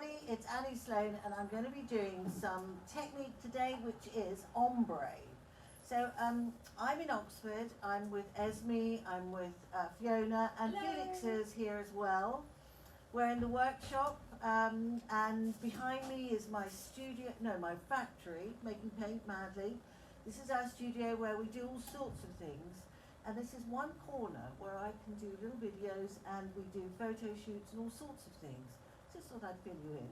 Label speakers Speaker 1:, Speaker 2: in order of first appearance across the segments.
Speaker 1: everybody, it's Annie Sloan and I'm going to be doing some technique today which is ombre. So I'm in Oxford, I'm with Esme, I'm with Fiona and
Speaker 2: Hello.
Speaker 1: Felix is here as well. We're in the workshop and behind me is my studio, no, my factory, making paint madly. This is our studio where we do all sorts of things. And this is one corner where I can do little videos and we do photo shoots and all sorts of things. Just thought I'd fill you in.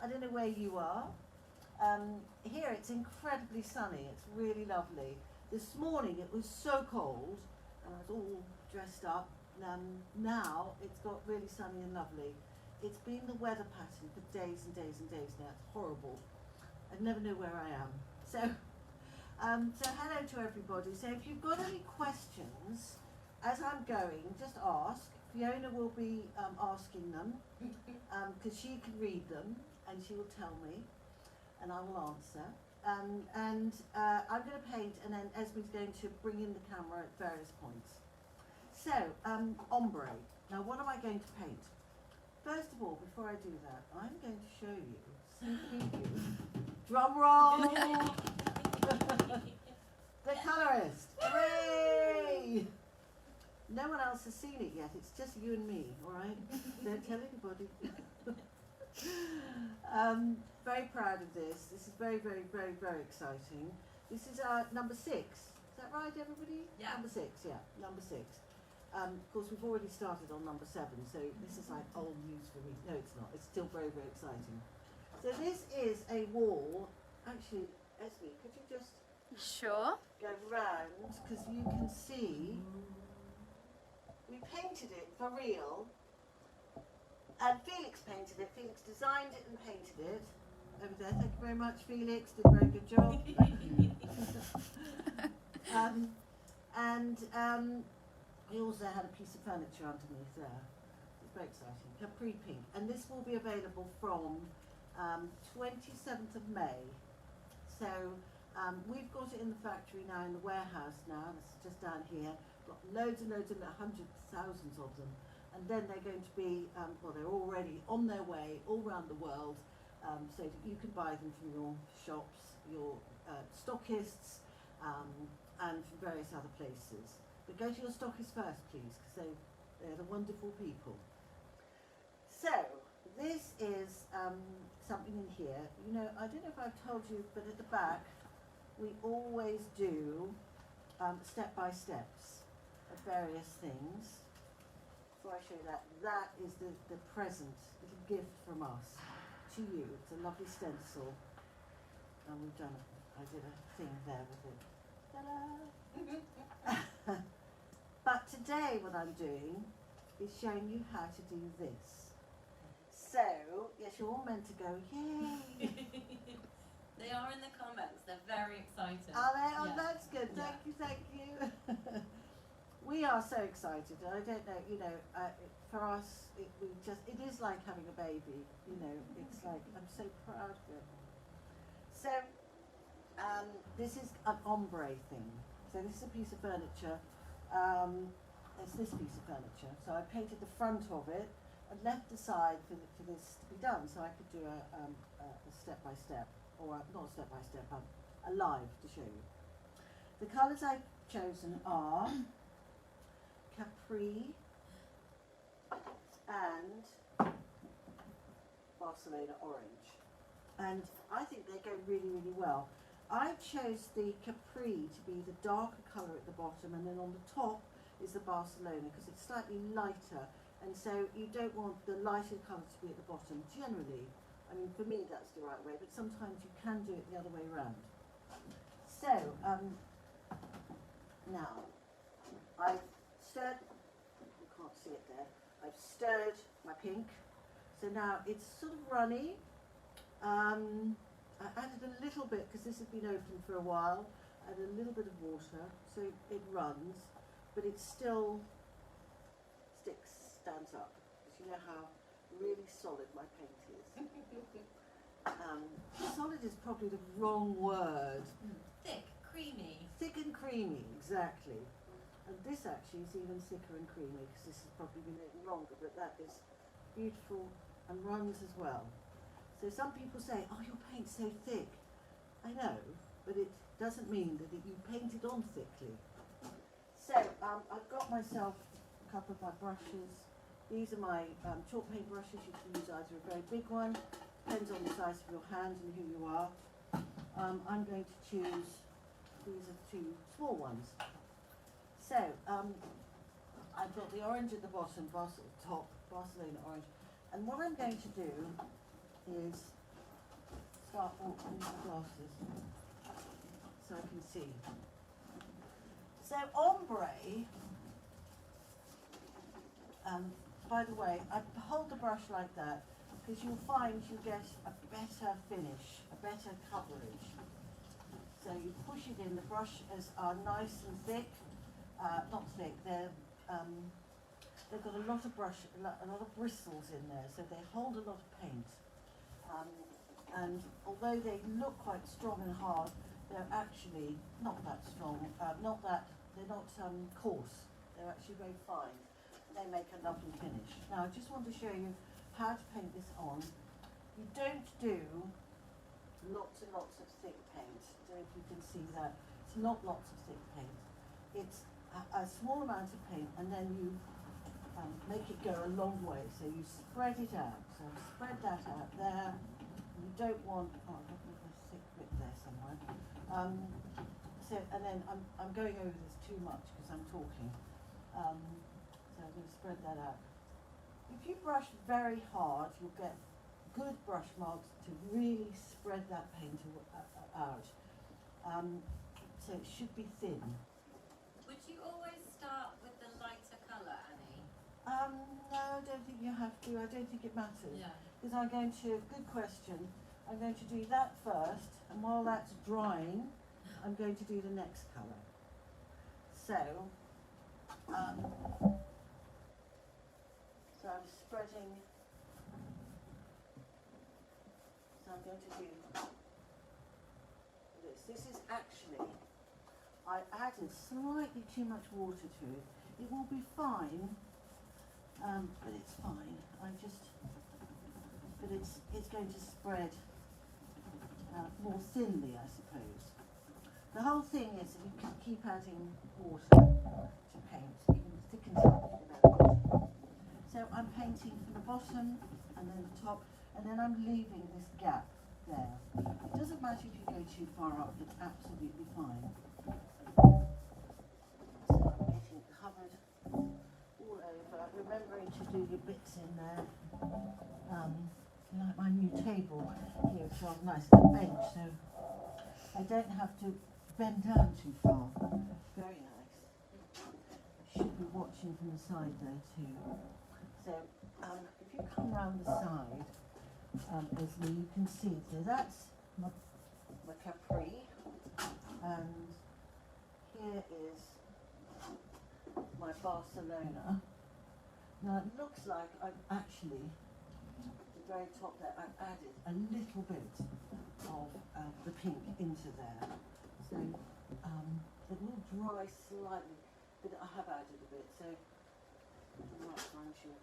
Speaker 1: I don't know where you are. Here it's incredibly sunny, it's really lovely. This morning it was so cold and I was all dressed up. Now it's got really sunny and lovely. It's been the weather pattern for days and days and days now, it's horrible. I never know where I am. So hello to everybody. So if you've got any questions, as I'm going, just ask. Fiona will be asking them, because she can read them, and she will tell me, and I will answer. I'm going to paint, and then Esme's going to bring in the camera at various points. So, ombre. Now what am I going to paint? First of all, before I do that, I'm going to show you, sneak preview. Drum roll! The colorist! Hooray! No one else has seen it yet, it's just you and me, alright? Don't tell anybody. Very proud of this. This is very, very, very, very exciting. This is number 6. Is that right, everybody?
Speaker 2: Yeah.
Speaker 1: Number 6, yeah, number 6. Of course, we've already started on number 7, so this is like old news for me. No, it's not. It's still very, very exciting. So this is a wall. Actually, Esme, could you just
Speaker 3: Sure.
Speaker 1: go round, because you can see we painted it for real, and Felix painted it. Felix designed it and painted it over there. Thank you very much, Felix, did a very good job. We also had a piece of furniture underneath there. It's very exciting. Capri pink, and this will be available from 27th of May. So we've got it in the factory now, in the warehouse now. This is just down here. Got loads and loads and hundreds, thousands of them. And then they're going to be, well, they're already on their way all around the world, so that you can buy them from your shops, your stockists, and from various other places. But go to your stockists first, please, because they're the wonderful people. So, this is something in here. You know, I don't know if I've told you, but at the back, we always do step-by-steps of various things. Before I show you that, that is the present, little gift from us to you. It's a lovely stencil. And we've done, I did a thing there with it. Ta-da! But today what I'm doing is showing you how to do this. So, yes, you're all meant to go, yay!
Speaker 2: They are in the comments, they're very excited.
Speaker 1: Are they? Oh,
Speaker 2: Yeah.
Speaker 1: that's good.
Speaker 2: Yeah.
Speaker 1: Thank you, thank you. We are so excited. I don't know, you know, for us, it is like having a baby. You know, it's like, I'm so proud of it. So, this is an ombre thing. So this is a piece of furniture. It's this piece of furniture. So I painted the front of it and left aside for this to be done, so I could do a step-by-step, or not a step-by-step, a live to show you. The colours I've chosen are Capri and Barcelona Orange, and I think they go really, really well. I chose the Capri to be the darker colour at the bottom, and then on the top is the Barcelona, because it's slightly lighter, and so you don't want the lighter colour to be at the bottom generally. I mean, for me that's the right way, but sometimes you can do it the other way around. So, now, I've stirred, you can't see it there, I've stirred my pink, so now it's sort of runny. I added a little bit, because this has been open for a while, added a little bit of water, so it runs, but it still stands up, because you know how really solid my paint is. Solid is probably the wrong word.
Speaker 2: Thick, creamy.
Speaker 1: Thick and creamy, exactly. And this actually is even thicker and creamy, because this has probably been a little longer, but that is beautiful and runs as well. So some people say, oh, your paint's so thick. I know, but it doesn't mean that you paint it on thickly. So I've got myself a couple of my brushes. These are my chalk paint brushes. You can use either a very big one, depends on the size of your hand and who you are. I'm going to choose, these are two small ones. So I've got the orange at the bottom, top, Barcelona orange. And what I'm going to do is start opening my glasses so I can see. So Ombre, by the way, I hold the brush like that because you'll find you get a better finish, a better coverage. So you push it in, the brushes are nice and thick, not thick, they've got a lot of a lot of bristles in there, so they hold a lot of paint. And although they look quite strong and hard, they're actually not that strong, they're not coarse, they're actually very fine. They make a lovely finish. Now I just want to show you how to paint this on. You don't do lots and lots of thick paint. I don't know if you can see that. It's not lots of thick paint. It's a small amount of paint, and then you make it go a long way. So you spread it out. So spread that out there. You don't want, oh, I've got a thick bit there somewhere. And then I'm going over this too much because I'm talking. So I'm going to spread that out. If you brush very hard, you'll get good brush marks to really spread that paint out. So it should be thin.
Speaker 2: Would you always start with the lighter colour, Annie?
Speaker 1: No, I don't think you have to. I don't think it matters.
Speaker 2: Yeah.
Speaker 1: Because I'm going to, good question, I'm going to do that first, and while that's drying, I'm going to do the next colour. So I'm spreading, so I'm going to do this. This is actually, I added slightly too much water to it. It will be fine, but it's fine. But it's going to spread more thinly, I suppose. The whole thing is that you can keep adding water to paint, even thickens it if you know. So I'm painting from the bottom and then the top, and then I'm leaving this gap there. It doesn't matter if you go too far up, it's absolutely fine. So I'm getting it covered all over, remembering to do your bits in there. Like my new table here, which is nice and bench, so I don't have to bend down too far. Very nice. Should be watching from the side there too. So if you come round the side, as you can see, so that's my Capri, and here is my Barcelona. Now it looks like I've actually, at the very top there, I've added a little bit of the pink into there. So it will dry slightly, but I have added a bit, so I might find you.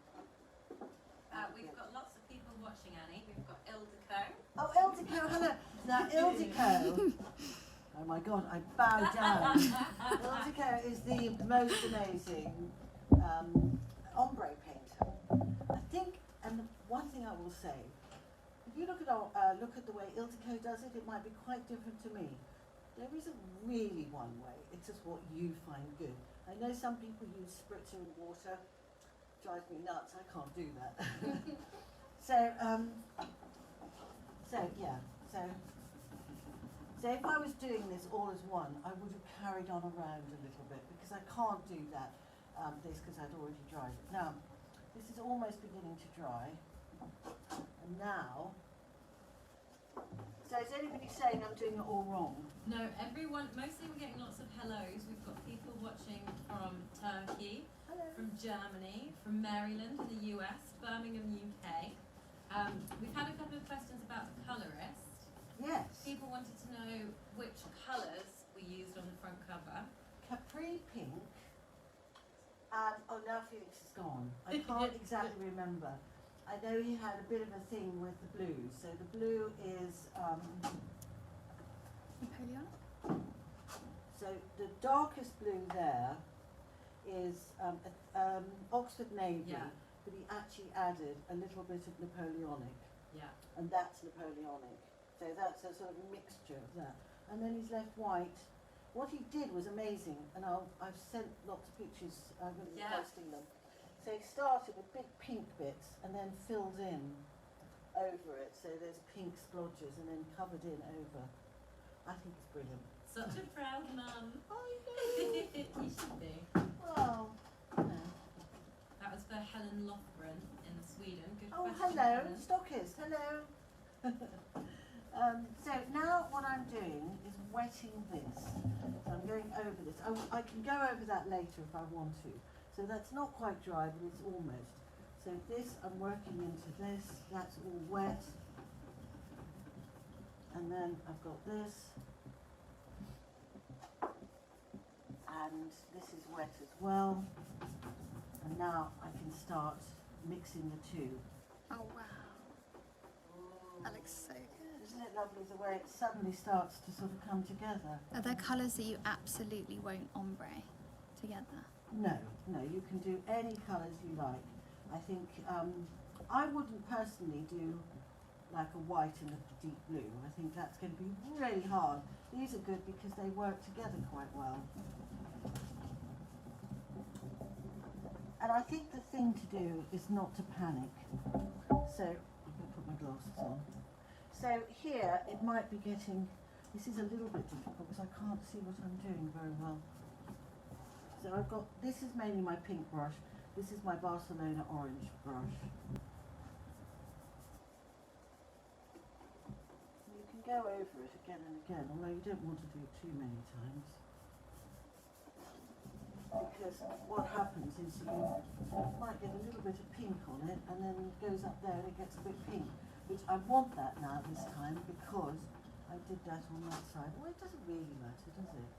Speaker 2: We've got lots of people watching, Annie. We've got Ildiko.
Speaker 1: Oh, Ildiko, hello. Now, Ildiko, oh my God, I bow down. Ildiko is the most amazing ombre painter. I think, and the one thing I will say, if you look at the way Ildiko does it, it might be quite different to me. There isn't really one way, it's just what you find good. I know some people use spritzer and water, drives me nuts, I can't do that. So if I was doing this all as one, I would have carried on around a little bit, because I can't do that, because I'd already dried it. Now, this is almost beginning to dry, and now, so is anybody saying I'm doing it all wrong?
Speaker 2: No, everyone, mostly we're getting lots of hellos. We've got people watching from Turkey,
Speaker 1: Hello.
Speaker 2: from Germany, from Maryland in the US, Birmingham, UK. We've had a couple of questions about the colourist.
Speaker 1: Yes.
Speaker 2: People wanted to know which colours we used on the front cover.
Speaker 1: Capri pink, and oh, now Felix is gone. I can't exactly remember. I know he had a bit of a thing with the blue. So the blue is,
Speaker 3: Napoleon?
Speaker 1: so the darkest blue there is Oxford Navy,
Speaker 2: Yeah.
Speaker 1: but he actually added a little bit of Napoleonic,
Speaker 2: Yeah.
Speaker 1: and that's Napoleonic. So that's a sort of mixture of that. And then he's left white. What he did was amazing, and I've sent lots of pictures, I'm going to be
Speaker 2: Yeah.
Speaker 1: posting them. So he started with big pink bits and then filled in over it. So there's pink splodges and then covered in over. I think it's brilliant.
Speaker 2: Such a proud mum.
Speaker 1: I
Speaker 2: You should be.
Speaker 1: Well, you know.
Speaker 2: That was for Helen Lothgren in Sweden. Good
Speaker 1: Oh,
Speaker 2: question,
Speaker 1: hello,
Speaker 2: Helen.
Speaker 1: stockist, hello. So now what I'm doing is wetting this. So I'm going over this. I can go over that later if I want to. So that's not quite dry, but it's almost. So this, I'm working into this. That's all wet. And then I've got this. And this is wet as well. And now I can start mixing the two.
Speaker 3: Oh wow, that looks so good.
Speaker 1: Isn't it lovely the way it suddenly starts to sort of come together?
Speaker 3: Are there colours that you absolutely won't ombre together?
Speaker 1: No, you can do any colours you like. I think I wouldn't personally do like a white and a deep blue. I think that's going to be really hard. These are good because they work together quite well. And I think the thing to do is not to panic. So I'm going to put my glasses on. So here it might be getting, this is a little bit difficult because I can't see what I'm doing very well. So I've got, this is mainly my pink brush. This is my Barcelona orange brush. You can go over it again and again, although you don't want to do it too many times. Because what happens is you might get a little bit of pink on it and then it goes up there and it gets a bit pink. Which I want that now this time because I did that on that side. Well, it doesn't really matter, does it?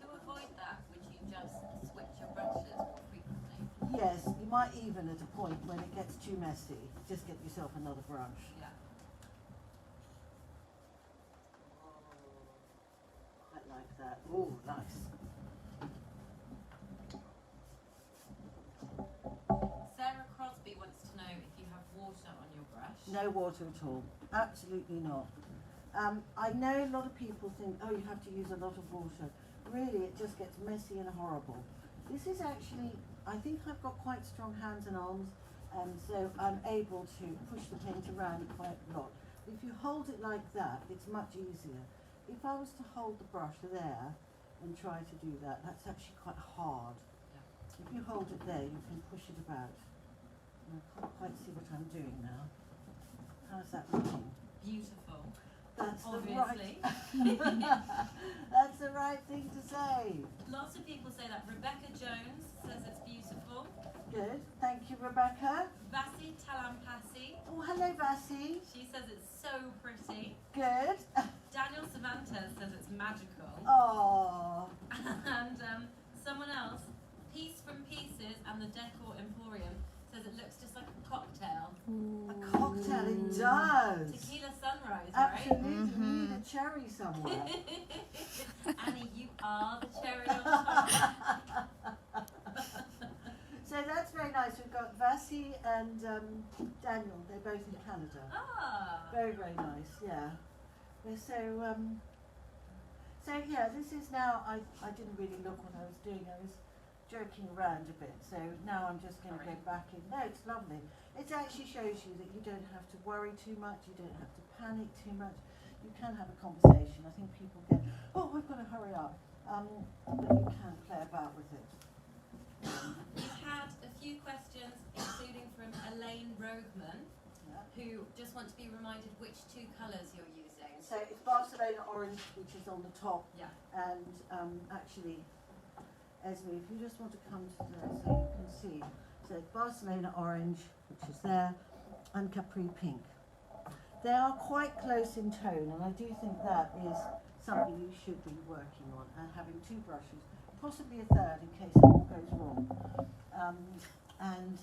Speaker 2: To avoid that, would you just switch your brushes more frequently?
Speaker 1: Yes, you might even at a point when it gets too messy, just get yourself another brush.
Speaker 2: Yeah.
Speaker 1: I like that. Oh, nice.
Speaker 2: Sarah Crosby wants to know if you have water on your brush.
Speaker 1: No water at all. Absolutely not. I know a lot of people think, oh, you have to use a lot of water. Really, it just gets messy and horrible. This is actually, I think I've got quite strong hands and arms, and so I'm able to push the paint around quite a lot. If you hold it like that, it's much easier. If I was to hold the brush there and try to do that, that's actually quite hard.
Speaker 2: Yeah.
Speaker 1: If you hold it there, you can push it about. And I can't quite see what I'm doing now. How's that looking?
Speaker 2: Beautiful.
Speaker 1: That's
Speaker 2: Obviously.
Speaker 1: the right. That's the right thing to say.
Speaker 2: Lots of people say that. Rebecca Jones says it's beautiful.
Speaker 1: Good. Thank you, Rebecca.
Speaker 2: Vasi Talampasi,
Speaker 1: Oh, hello, Vasi.
Speaker 2: she says it's so pretty.
Speaker 1: Good.
Speaker 2: Daniel Savantes says it's magical.
Speaker 1: Oh.
Speaker 2: And someone else, Piece from Pieces and the Decor Emporium, says it looks just like a cocktail.
Speaker 1: A cocktail, it does.
Speaker 2: Tequila sunrise, right?
Speaker 1: Absolutely. We need a cherry somewhere.
Speaker 2: Annie, you are the cherry on top.
Speaker 1: So that's very nice. We've got Vasi and Daniel. They're both in Canada.
Speaker 2: Ah.
Speaker 1: Very, very nice, yeah. So yeah, this is now, I didn't really look what I was doing. I was jerking around a bit. So now I'm just going to go back in. No, it's lovely. It actually shows you that you don't have to worry too much. You don't have to panic too much. You can have a conversation. I think people get, oh, we've got to hurry up. But you can play about with it.
Speaker 2: We've had a few questions, including from Elaine Rogeman,
Speaker 1: Yeah.
Speaker 2: who just want to be reminded which two colours you're using.
Speaker 1: So it's Barcelona orange, which is on the top.
Speaker 2: Yeah.
Speaker 1: And actually, Esme, if you just want to come to there so you can see. So it's Barcelona orange, which is there, and Capri pink. They are quite close in tone, and I do think that is something you should be working on, and having two brushes, possibly a third in case it all goes wrong. And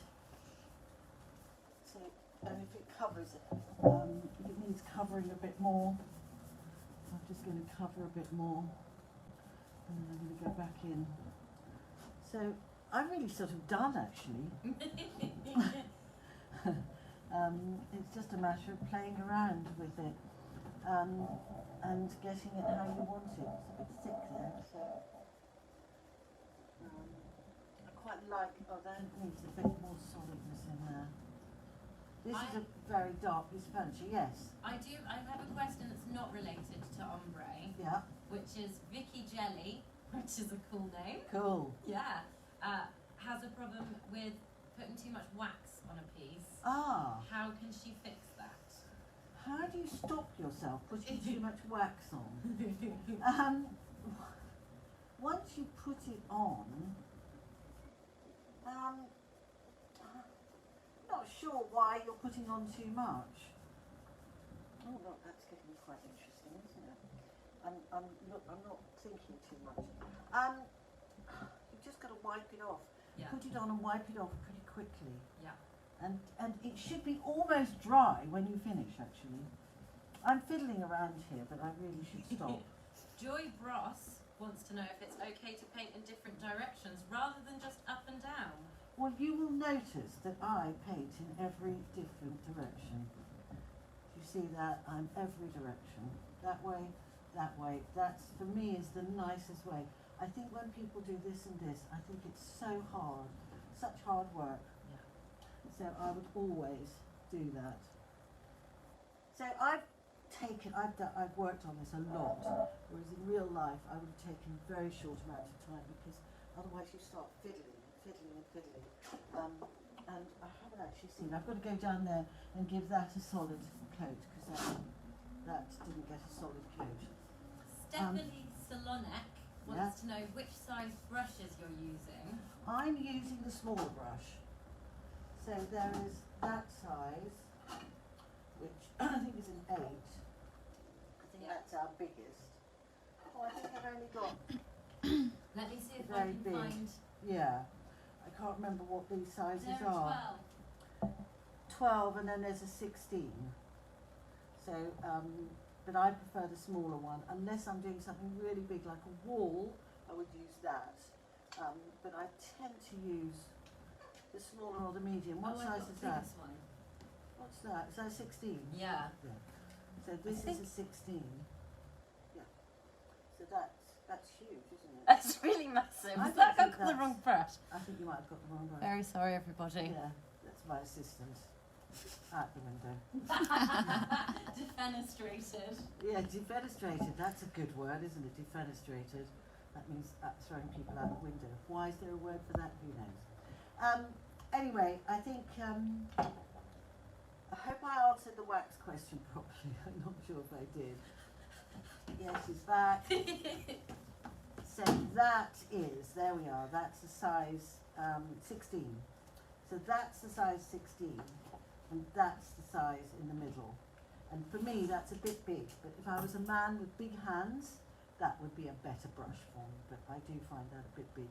Speaker 1: and if it covers it, if it needs covering a bit more, I'm just going to cover a bit more, and then I'm going to go back in. So I'm really sort of done actually. It's just a matter of playing around with it and getting it how you want it. It's a bit thick there, so I quite like. Oh, that needs a bit more solidness in there. This is a very dark piece of furniture. Yes.
Speaker 2: I have a question that's not related to Ombre.
Speaker 1: Yeah.
Speaker 2: Which is Vicky Jelly, which is a cool name.
Speaker 1: Cool.
Speaker 2: Yeah. Has a problem with putting too much wax on a piece.
Speaker 1: Ah.
Speaker 2: How can she fix that?
Speaker 1: How do you stop yourself putting too much wax on? Once you put it on, not sure why you're putting on too much. Oh look, that's getting quite interesting, isn't it? I'm not thinking too much. You've just got to wipe it off.
Speaker 2: Yeah.
Speaker 1: Put it on and wipe it off pretty quickly.
Speaker 2: Yeah.
Speaker 1: And it should be almost dry when you finish, actually. I'm fiddling around here, but I really should stop.
Speaker 2: Joy Bross wants to know if it's okay to paint in different directions rather than just up and down.
Speaker 1: Well, you will notice that I paint in every different direction. You see that? I'm every direction. That way, that way. That's, for me, is the nicest way. I think when people do this and this, I think it's so hard, such hard work.
Speaker 2: Yeah.
Speaker 1: So I would always do that. So I've worked on this a lot, whereas in real life I would have taken a very short amount of time because otherwise you start fiddling. And I haven't actually seen. I've got to go down there and give that a solid coat because that didn't get a solid coat.
Speaker 2: Stephanie Salonek wants to know which size brushes you're using.
Speaker 1: I'm using the smaller brush. So there is that size, which I think is an 8. I think that's our biggest. Oh, I think I've only got.
Speaker 2: Let me see if I
Speaker 1: Very
Speaker 2: can
Speaker 1: big.
Speaker 2: find.
Speaker 1: Yeah, I can't remember what these sizes
Speaker 2: There are
Speaker 1: are.
Speaker 2: 12.
Speaker 1: 12, and then there's a 16. So, but I prefer the smaller one, unless I'm doing something really big like a wall. I would use that. But I tend to use the smaller or the medium. What
Speaker 2: I've
Speaker 1: size
Speaker 2: got
Speaker 1: is
Speaker 2: the
Speaker 1: that?
Speaker 2: biggest one.
Speaker 1: What's that? Is that a 16?
Speaker 2: Yeah.
Speaker 1: So this is a 16. Yeah. So that's huge, isn't it?
Speaker 2: That's really massive.
Speaker 1: I
Speaker 2: Is that
Speaker 1: don't think
Speaker 2: got the wrong brush?
Speaker 1: I think you might have got the wrong one.
Speaker 2: Very sorry, everybody.
Speaker 1: Yeah, that's my assistant. Out the window.
Speaker 2: Defenestrated.
Speaker 1: Yeah, defenestrated. That's a good word, isn't it? Defenestrated. That means throwing people out the window. Why is there a word for that? Who knows? Anyway, I think I hope I answered the wax question properly. I'm not sure if I did. Yes, he's back. So that is, there we are, that's the size 16. So that's the size 16, and that's the size in the middle. And for me, that's a bit big, but if I was a man with big hands, that would be a better brush for me, but I do find that a bit big.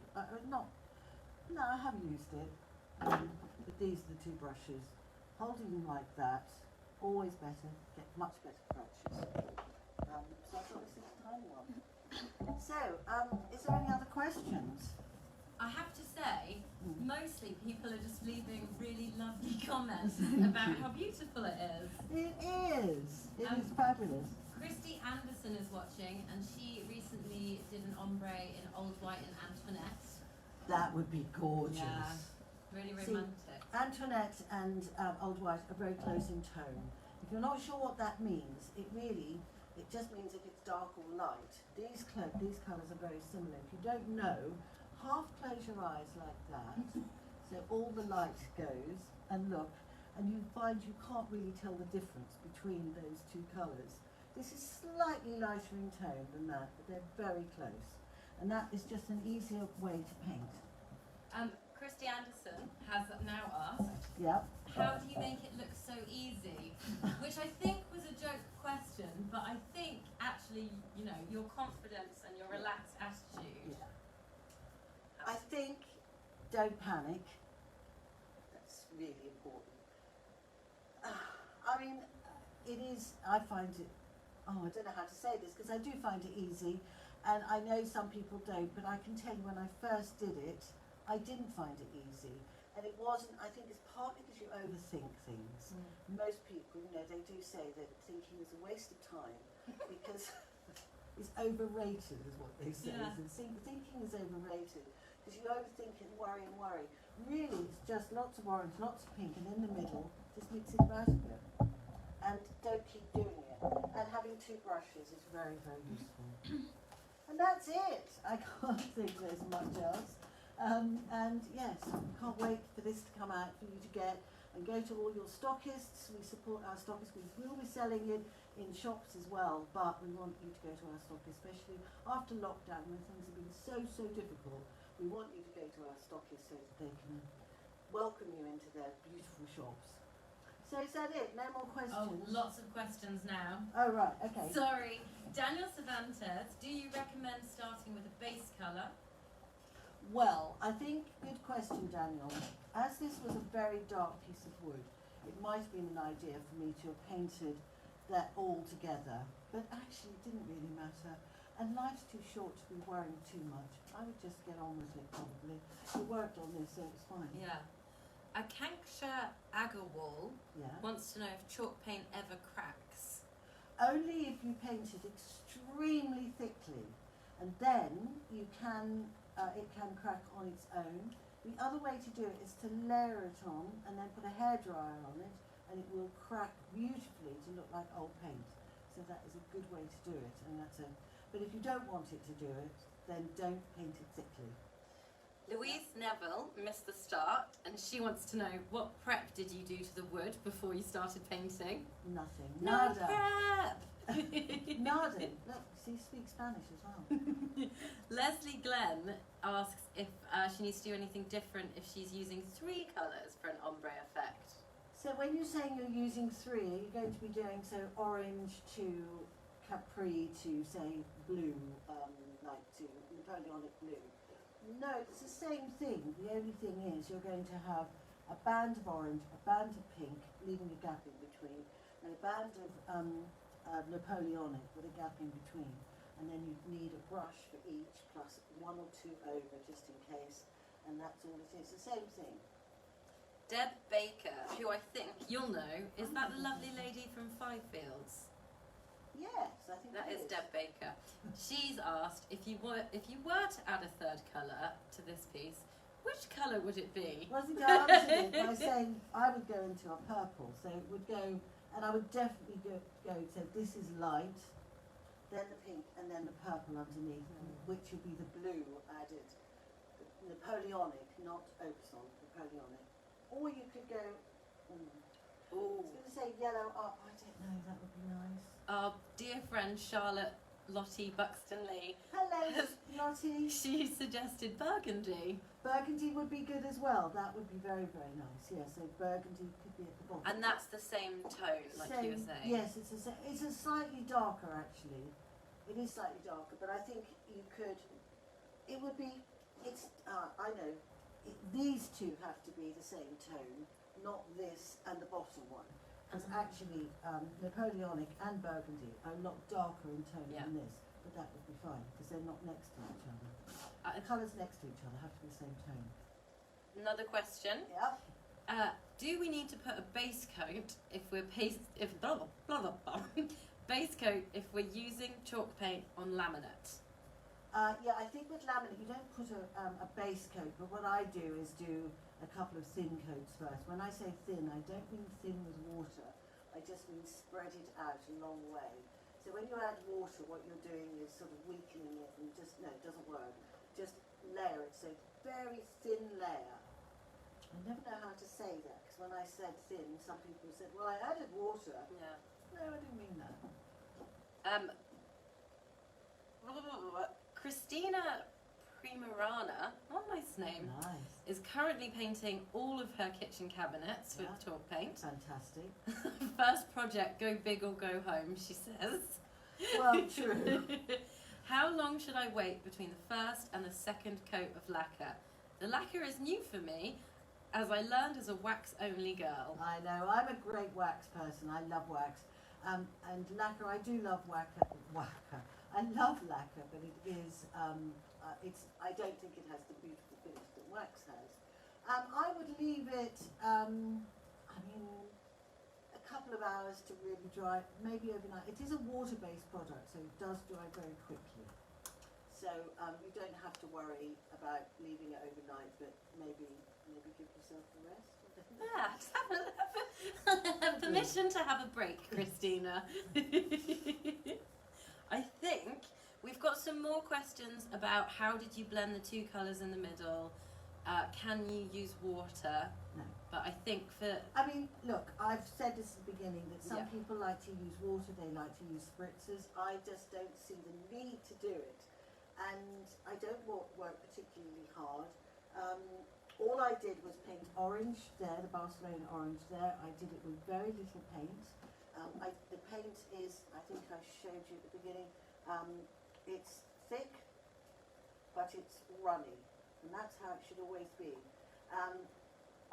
Speaker 1: No, I have used it, but these are the two brushes. Holding them like that, always better, get much better brushes. So I thought this is a tiny one. So, is there any other questions?
Speaker 2: I have to say, mostly people are just leaving really lovely comments about how beautiful it is.
Speaker 1: It is. It is fabulous.
Speaker 2: Christy Anderson is watching, and she recently did an ombre in Old White and Antoinette.
Speaker 1: That would be gorgeous.
Speaker 2: Yeah, really romantic.
Speaker 1: Antoinette and Old White are very close in tone. If you're not sure what that means, it just means if it's dark or light. These colours are very similar. If you don't know, half close your eyes like that, so all the light goes, and look, and you find you can't really tell the difference between those two colours. This is slightly lighter in tone than that, but they're very close. And that is just an easier way to paint.
Speaker 2: Christy Anderson has now asked,
Speaker 1: Yeah.
Speaker 2: how do you make it look so easy? Which I think was a joke question, but I think actually, you know, your confidence and your relaxed attitude.
Speaker 1: Yeah. I think don't panic. That's really important. it is, I find it, I don't know how to say this, because I do find it easy, and I know some people don't, but I can tell you when I first did it, I didn't find it easy. And it wasn't, I think it's partly because you overthink things. Most people, you know, they do say that thinking is a waste of time because it's overrated, is what they say.
Speaker 2: Yeah.
Speaker 1: Thinking is overrated because you overthink and worry and worry. Really, it's just lots of orange, lots of pink, and in the middle, just mix it about a bit. And don't keep doing it. And having two brushes is very, very useful. And that's it. I can't think there's much else. And yes, can't wait for this to come out for you to get and go to all your stockists. We support our stockists. We will be selling it in shops as well, but we want you to go to our stockists, especially after lockdown when things have been so difficult. We want you to go to our stockists so that they can welcome you into their beautiful shops. So is that it? No more questions?
Speaker 2: Oh, lots of questions now.
Speaker 1: Oh right, okay.
Speaker 2: Sorry. Daniel Cervantes, do you recommend starting with a base colour?
Speaker 1: Well, I think, good question, Daniel. As this was a very dark piece of wood, it might have been an idea for me to have painted that all together, but actually it didn't really matter. And life's too short to be worrying too much. I would just get on with it, probably. We worked on this, so it's fine.
Speaker 2: Yeah. Akanksha Agarwal
Speaker 1: Yeah.
Speaker 2: wants to know if chalk paint ever cracks.
Speaker 1: Only if you paint it extremely thickly, and then you can, it can crack on its own. The other way to do it is to layer it on and then put a hairdryer on it, and it will crack beautifully to look like old paint. So that is a good way to do it, and that's a. But if you don't want it to do it, then don't paint it thickly.
Speaker 2: Louise Neville missed the start, and she wants to know what prep did you do to the wood before you started painting?
Speaker 1: Nothing.
Speaker 2: No
Speaker 1: Nada.
Speaker 2: prep.
Speaker 1: Nada. Look, she speaks Spanish as well.
Speaker 2: Leslie Glenn asks if she needs to do anything different if she's using 3 colours for an ombre effect.
Speaker 1: So when you're saying you're using 3, are you going to be doing so orange to capri to say blue, like to Napoleonic blue? No, it's the same thing. The only thing is you're going to have a band of orange, a band of pink, leaving a gap in between, and a band of Napoleonic with a gap in between. And then you need a brush for each, plus 1 or 2 over just in case, and that's all it is. The same thing.
Speaker 2: Deb Baker, who I think you'll know, is that the lovely lady from Five Fields?
Speaker 1: Yes, I think
Speaker 2: That
Speaker 1: it
Speaker 2: is Deb Baker. She's asked if you were to add a 3rd colour to this piece, which colour would it be?
Speaker 1: Well, I think I answered it by saying I would go into a purple, so it would go, and I would definitely go so this is light, then the pink, and then the purple underneath, which would be the blue added. Napoleonic, not Oakson, Napoleonic. Or you could go, I was going to say yellow up, I don't know, that would be nice.
Speaker 2: Our dear friend Charlotte Lottie Buxton-Lee,
Speaker 1: Hello, Lottie.
Speaker 2: she suggested burgundy.
Speaker 1: Burgundy would be good as well, that would be very, very nice, yeah, so burgundy could be at the bottom.
Speaker 2: And that's the same tone, like you were saying.
Speaker 1: Yes, it's a slightly darker actually. It is slightly darker, but I think you could, it would be, I know, these two have to be the same tone, not this and the bottom one. Because actually, Napoleonic and Burgundy are a lot darker in tone than this, but that would be fine, because they're not next to each other. The colours next to each other have to be the same tone.
Speaker 2: Another question.
Speaker 1: Yep.
Speaker 2: Do we need to put a base coat if we're base coat if we're using chalk paint on laminate?
Speaker 1: Yeah, I think with laminate you don't put a base coat, but what I do is do a couple of thin coats first. When I say thin, I don't mean thin with water. I just mean spread it out a long way. So when you add water, what you're doing is sort of weakening it and just, no, it doesn't work. Just layer it, so very thin layer. I never know how to say that, because when I said thin, some people said, well, I added water.
Speaker 2: Yeah.
Speaker 1: No, I didn't mean that.
Speaker 2: Christina Primarana, what a nice name,
Speaker 1: Nice.
Speaker 2: is currently painting all of her kitchen cabinets with chalk paint.
Speaker 1: Fantastic.
Speaker 2: First project, go big or go home, she says.
Speaker 1: Well, true.
Speaker 2: How long should I wait between the first and the second coat of lacquer? The lacquer is new for me, as I learned as a wax-only girl.
Speaker 1: I know, I'm a great wax person. I love wax. And lacquer, I do love lacquer. I love lacquer, but it is, I don't think it has the beautiful finish that wax has. I would leave it, I mean, a couple of hours to really dry, maybe overnight. It is a water-based product, so it does dry very quickly. So you don't have to worry about leaving it overnight, but maybe give yourself a rest.
Speaker 2: Yeah, just have permission to have a break, Christina. I think we've got some more questions about how did you blend the two colours in the middle? Can you use water?
Speaker 1: No.
Speaker 2: But I think
Speaker 1: I mean, look, I've said this at the beginning that some
Speaker 2: Yeah.
Speaker 1: people like to use water, they like to use spritzers. I just don't see the need to do it. And I don't work particularly hard. All I did was paint orange there, the Barcelona orange there. I did it with very little paint. The paint is, I think I showed you at the beginning, it's thick, but it's runny. And that's how it should always be.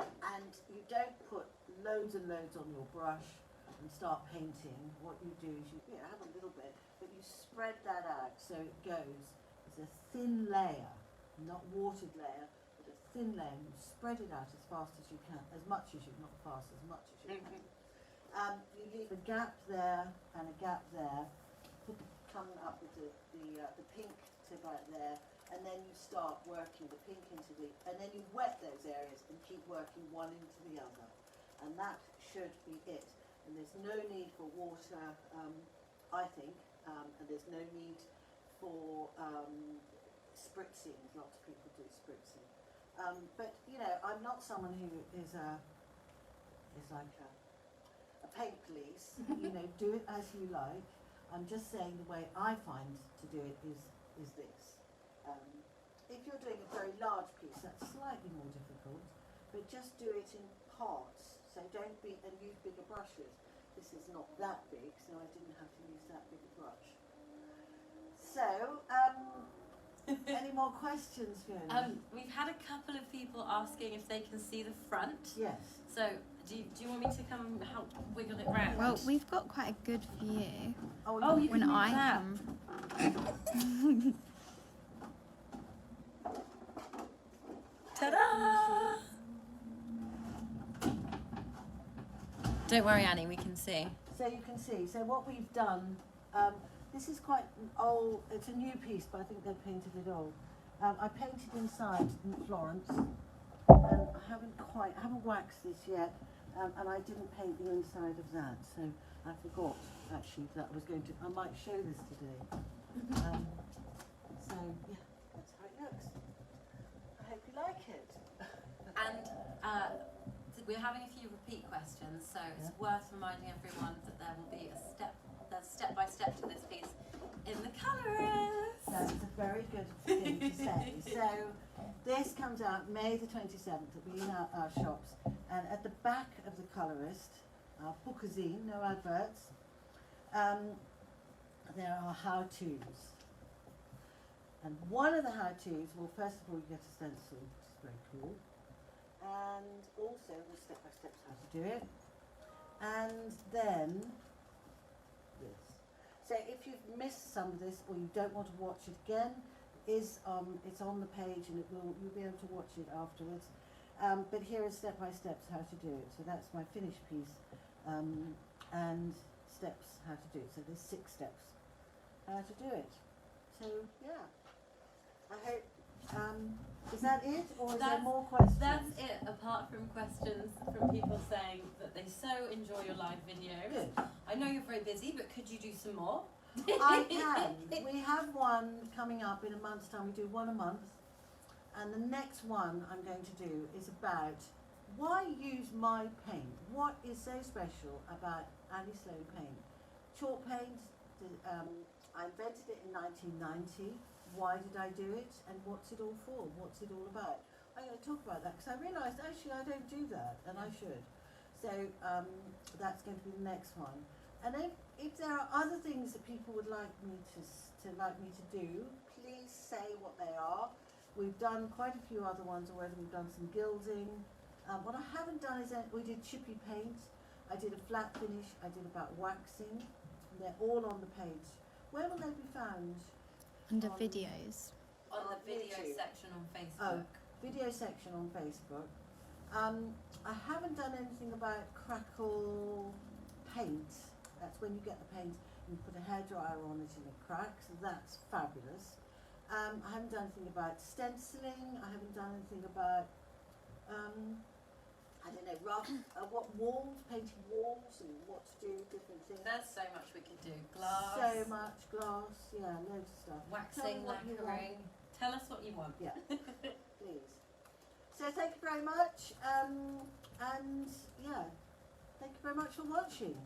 Speaker 1: And you don't put loads and loads on your brush and start painting. What you do is you have a little bit, but you spread that out so it goes as a thin layer, not watered layer, but a thin layer. You spread it out as fast as you can, as much as you, not fast, as much as you can. You leave a gap there and a gap there, come up with the pink tip out there, and then you start working the pink into and then you wet those areas and keep working one into the other. And that should be it. And there's no need for water, I think, and there's no need for spritzing. Lots of people do spritzing. But, you know, I'm not someone who is like a paint police. You know, do it as you like. I'm just saying the way I find to do it is this. If you're doing a very large piece, that's slightly more difficult, but just do it in parts. So don't use bigger brushes. This is not that big, so I didn't have to use that big a brush. So, any more questions, Fiona?
Speaker 2: we've had a couple of people asking if they can see the front.
Speaker 1: Yes.
Speaker 2: So do you want me to come help wiggle it round?
Speaker 3: Well, we've got quite a good view
Speaker 2: Oh, you
Speaker 3: when
Speaker 2: can use
Speaker 3: I
Speaker 2: that.
Speaker 3: come.
Speaker 2: Ta-da! Don't worry, Annie, we can see.
Speaker 1: So you can see. So what we've done, this is quite old. It's a new piece, but I think they painted it old. I painted inside in Florence, and I haven't waxed this yet, and I didn't paint the inside of that. So I forgot actually that I was going to. I might show this today. So yeah, that's how it looks. I hope you like it.
Speaker 2: And we're having a few repeat questions, so it's worth reminding everyone that there will be there's step-by-step to this piece in the colorist.
Speaker 1: That's a very good thing to say. So this comes out May the 27th. It'll be in our shops. And at the back of the colorist, our bookazine, no adverts, there are how-tos. And one of the how-tos, well, first of all, you get a stencil, which is very cool. And also the step-by-steps how to do it. And then this. So if you've missed some of this or you don't want to watch it again, it's on the page and you'll be able to watch it afterwards. But here are step-by-steps how to do it. So that's my finished piece, and steps how to do it. So there's 6 steps how to do it. So yeah, I hope. Is that it, or is there more questions?
Speaker 2: That's it, apart from questions from people saying that they so enjoy your live videos.
Speaker 1: Good.
Speaker 2: I know you're very busy, but could you do some more?
Speaker 1: I can. We have one coming up in a month's time. We do one a month. And the next one I'm going to do is about why use my paint? What is so special about Annie Sloan paint? Chalk paint, I invented it in 1990. Why did I do it? And what's it all for? What's it all about? I'm going to talk about that because I realised actually I don't do that, and I should. So that's going to be the next one. And if there are other things that people would like me to do, please say what they are. We've done quite a few other ones already. We've done some gilding. What I haven't done is we did chippy paint. I did a flat finish, I did about waxing, and they're all on the page. Where will they be found?
Speaker 3: Under
Speaker 1: On-
Speaker 3: videos.
Speaker 2: On the video
Speaker 1: YouTube.
Speaker 2: section on Facebook.
Speaker 1: Video section on Facebook. I haven't done anything about crackle paint. That's when you get the paint and you put a hairdryer on it and it cracks. That's fabulous. I haven't done anything about stenciling. I haven't done anything about I don't know, what walls, painting walls and what to do, different things.
Speaker 2: There's so much we could do. Glass.
Speaker 1: So much glass, yeah, loads of stuff.
Speaker 2: Waxing,
Speaker 1: Tell me what you
Speaker 2: lacquering. Tell us what you want.
Speaker 1: Yeah, please. So thank you very much, and yeah, thank you very much for watching.